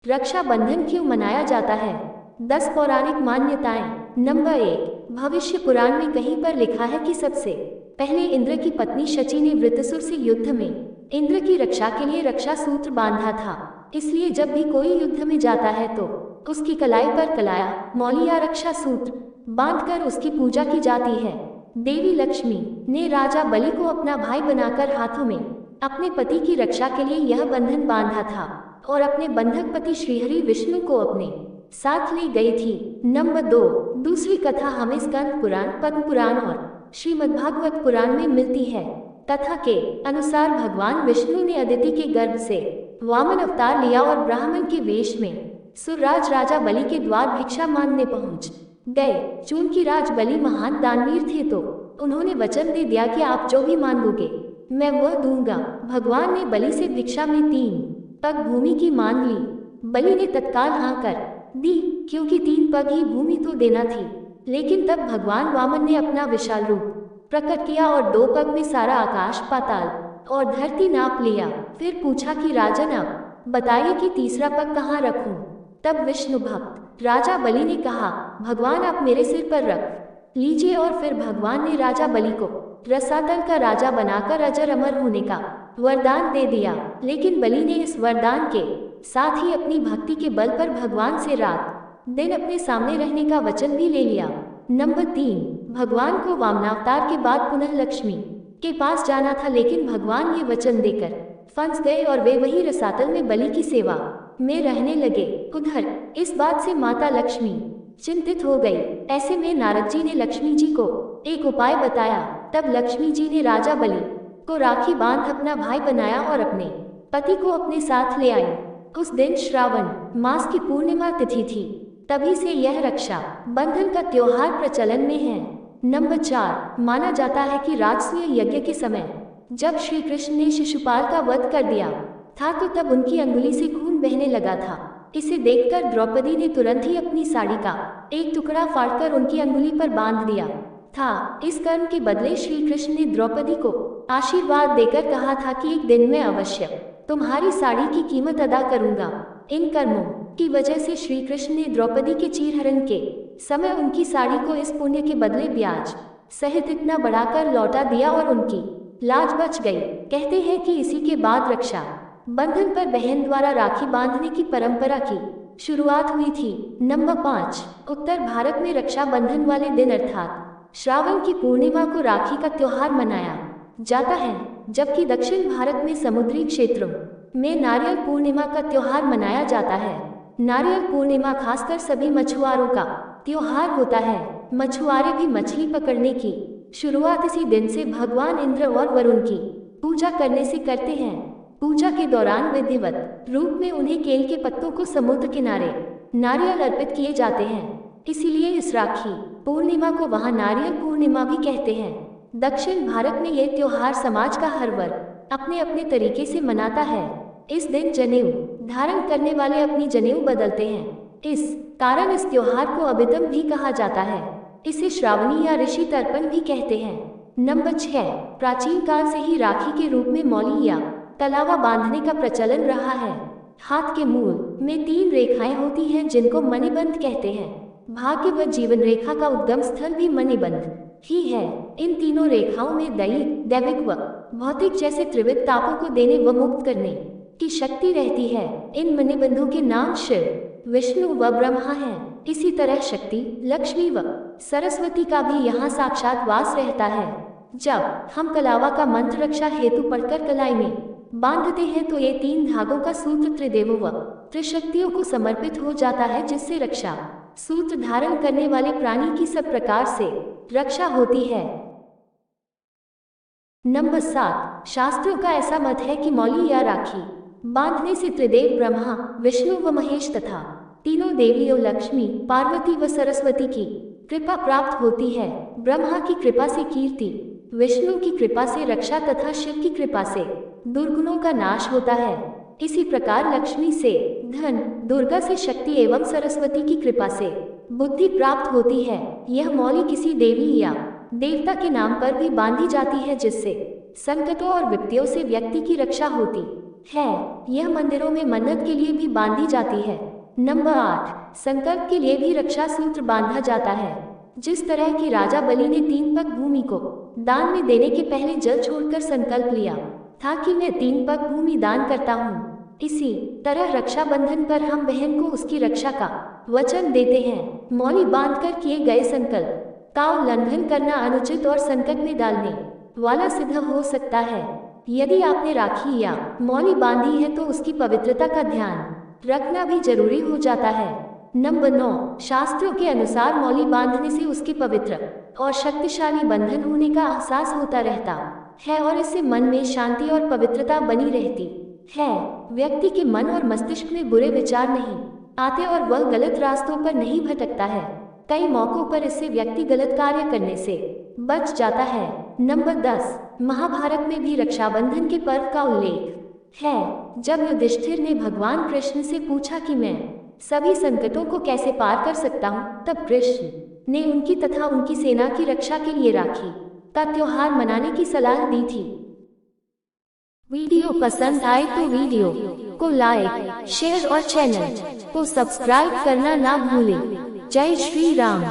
रक्षाबंधन क्यों मनाया जाता है? 10 पौराणिक मान्यताएं। नंबर 1, भविष्य पुराण में कहीं पर लिखा है कि सबसे पहले इंद्र की पत्नी शची ने वृत्रसुर से युद्ध में इंद्र की रक्षा के लिए रक्षा सूत्र बांधा था। इसलिए जब भी कोई युद्ध में जाता है तो उसकी कलाई पर कलाया, मौली या रक्षा सूत्र बांधकर उसकी पूजा की जाती है। देवी लक्ष्मी ने राजा बलि को अपना भाई बनाकर हाथों में अपने पति की रक्षा के लिए यह बंधन बांधा था और अपने बंधक पति श्रीहरि विष्णु को अपने साथ ले गई थी। नंबर 2, दूसरी कथा हमें स्कंद पुराण, पद्म पुराण और श्रीमद्भागवत पुराण में मिलती है। कथा के अनुसार भगवान विष्णु ने अदिति के गर्भ से वामन अवतार लिया और ब्राह्मण के वेश में सुरराज राजा बलि के द्वार भिक्षा मांगने पहुंच गए। चूंकि राज बलि महान दानवीर थे तो उन्होंने वचन दे दिया कि आप जो भी मांगोगे मैं वह दूंगा। भगवान ने बलि से भिक्षा में 3 पग भूमि की मांग ली। बलि ने तत्काल हाँ कर दी क्योंकि 3 पग ही भूमि तो देना थी। लेकिन तब भगवान वामन ने अपना विशाल रूप प्रकट किया और 2 पग में सारा आकाश, पाताल और धरती नाप लिया। फिर पूछा कि राजन अब बताइए कि तीसरा पग कहाँ रखूं। तब विष्णु भक्त राजा बलि ने कहा, भगवान आप मेरे सिर पर रख लीजिए। और फिर भगवान ने राजा बलि को रसातल का राजा बनाकर अजर अमर होने का वरदान दे दिया। लेकिन बलि ने इस वरदान के साथ ही अपनी भक्ति के बल पर भगवान से रात दिन अपने सामने रहने का वचन भी ले लिया। नंबर 3, भगवान को वामनावतार के बाद पुनः लक्ष्मी के पास जाना था, लेकिन भगवान ये वचन देकर फंस गए और वे वही रसातल में बलि की सेवा में रहने लगे। उधर इस बात से माता लक्ष्मी चिंतित हो गई। ऐसे में नारद जी ने लक्ष्मी जी को एक उपाय बताया। तब लक्ष्मी जी ने राजा बलि को राखी बांध अपना भाई बनाया और अपने पति को अपने साथ ले आई। उस दिन श्रावण मास की पूर्णिमा तिथि थी। तभी से यह रक्षा बंधन का त्योहार प्रचलन में है। नंबर 4, माना जाता है कि राजसूय यज्ञ के समय जब श्री कृष्ण ने शिशुपाल का वध कर दिया था तो तब उनकी अंगुली से खून बहने लगा था। इसे देखकर द्रौपदी ने तुरंत ही अपनी साड़ी का एक टुकड़ा फाड़कर उनकी अंगुली पर बांध दिया था। इस कर्म के बदले श्री कृष्ण ने द्रौपदी को आशीर्वाद देकर कहा था कि एक दिन में अवश्य तुम्हारी साड़ी की कीमत अदा करूंगा। इन कर्मों की वजह से श्री कृष्ण ने द्रौपदी के चीरहरण के समय उनकी साड़ी को इस पुण्य के बदले ब्याज सहित इतना बढ़ाकर लौटा दिया और उनकी लाज बच गई। कहते हैं कि इसी के बाद रक्षा बंधन पर बहन द्वारा राखी बांधने की परंपरा की शुरुआत हुई थी। नंबर 5, उत्तर भारत में रक्षा बंधन वाले दिन अर्थात श्रावण की पूर्णिमा को राखी का त्योहार मनाया जाता है, जबकि दक्षिण भारत में समुद्री क्षेत्रों में नारियल पूर्णिमा का त्योहार मनाया जाता है। नारियल पूर्णिमा खासकर सभी मछुआरों का त्योहार होता है। मछुआरे भी मछली पकड़ने की शुरुआत इसी दिन से भगवान इंद्र और वरुण की पूजा करने से करते हैं। पूजा के दौरान विधिवत रूप में उन्हें केल के पत्तों को समुद्र किनारे नारियल अर्पित किए जाते हैं। इसीलिए इस राखी पूर्णिमा को वहां नारियल पूर्णिमा भी कहते हैं। दक्षिण भारत में यह त्योहार समाज का हर वर्ग अपने अपने तरीके से मनाता है। इस दिन जनेऊ धारण करने वाले अपनी जनेऊ बदलते हैं। इस कारण इस त्योहार को अभितम भी कहा जाता है। इसे श्रावणी या ऋषि तर्पण भी कहते हैं। नंबर 6, प्राचीन काल से ही राखी के रूप में मौली या कलावा बांधने का प्रचलन रहा है। हाथ के मूल में 3 रेखाएं होती हैं जिनको मणिबंध कहते हैं। भाग्य व जीवन रेखा का उद्गम स्थल भी मणिबंध ही है। इन तीनों रेखाओं में दैविक व भौतिक जैसे त्रिविध तापों को देने व मुक्त करने की शक्ति रहती है। इन मणिबंधों के नाम शिव, विष्णु व ब्रह्मा हैं। इसी तरह शक्ति, लक्ष्मी व सरस्वती का भी यहाँ साक्षात वास रहता है। जब हम कलावा का मंत्र रक्षा हेतु पढ़कर कलाई में बांधते हैं तो ये 3 धागों का सूत्र त्रिदेवों व त्रिशक्तियों को समर्पित हो जाता है, जिससे रक्षा सूत्र धारण करने वाले प्राणी की सब प्रकार से रक्षा होती है। नंबर 7, शास्त्रों का ऐसा मत है कि मौली या राखी बांधने से त्रिदेव ब्रह्मा, विष्णु व महेश तथा तीनों देवियों लक्ष्मी, पार्वती व सरस्वती की कृपा प्राप्त होती है। ब्रह्मा की कृपा से कीर्ति, विष्णु की कृपा से रक्षा तथा शिव की कृपा से दुर्गुणों का नाश होता है। इसी प्रकार लक्ष्मी से धन, दुर्गा से शक्ति एवं सरस्वती की कृपा से बुद्धि प्राप्त होती है। यह मौली किसी देवी या देवता के नाम पर भी बांधी जाती है, जिससे संकटों और विपत्तियों से व्यक्ति की रक्षा होती है। यह मंदिरों में मन्नत के लिए भी बांधी जाती है। नंबर 8, संकल्प के लिए भी रक्षा सूत्र बांधा जाता है। जिस तरह कि राजा बलि ने 3 पग भूमि को दान में देने के पहले जल छोड़कर संकल्प लिया था कि मैं 3 पग भूमि दान करता हूँ, इसी तरह रक्षाबंधन पर हम बहन को उसकी रक्षा का वचन देते हैं। मौली बांधकर किए गए संकल्प का उल्लंघन करना अनुचित और संकट में डालने वाला सिद्ध हो सकता है। यदि आपने राखी या मौली बांधी है तो उसकी पवित्रता का ध्यान रखना भी जरूरी हो जाता है। नंबर 9, शास्त्रों के अनुसार मौली बांधने से उसके पवित्र और शक्तिशाली बंधन होने का एहसास होता रहता है और इससे मन में शांति और पवित्रता बनी रहती है। व्यक्ति के मन और मस्तिष्क में बुरे विचार नहीं आते और वह गलत रास्तों पर नहीं भटकता है। कई मौकों पर इससे व्यक्ति गलत कार्य करने से बच जाता है। नंबर 10, महाभारत में भी रक्षाबंधन के पर्व का उल्लेख है। जब युधिष्ठिर ने भगवान कृष्ण से पूछा कि मैं सभी संकटों को कैसे पार कर सकता हूँ, तब कृष्ण ने उनकी तथा उनकी सेना की रक्षा के लिए राखी का त्योहार मनाने की सलाह दी थी। वीडियो पसंद आए तो वीडियो को लाइक, शेयर और चैनल को सब्सक्राइब करना ना भूलें। जय श्री राम।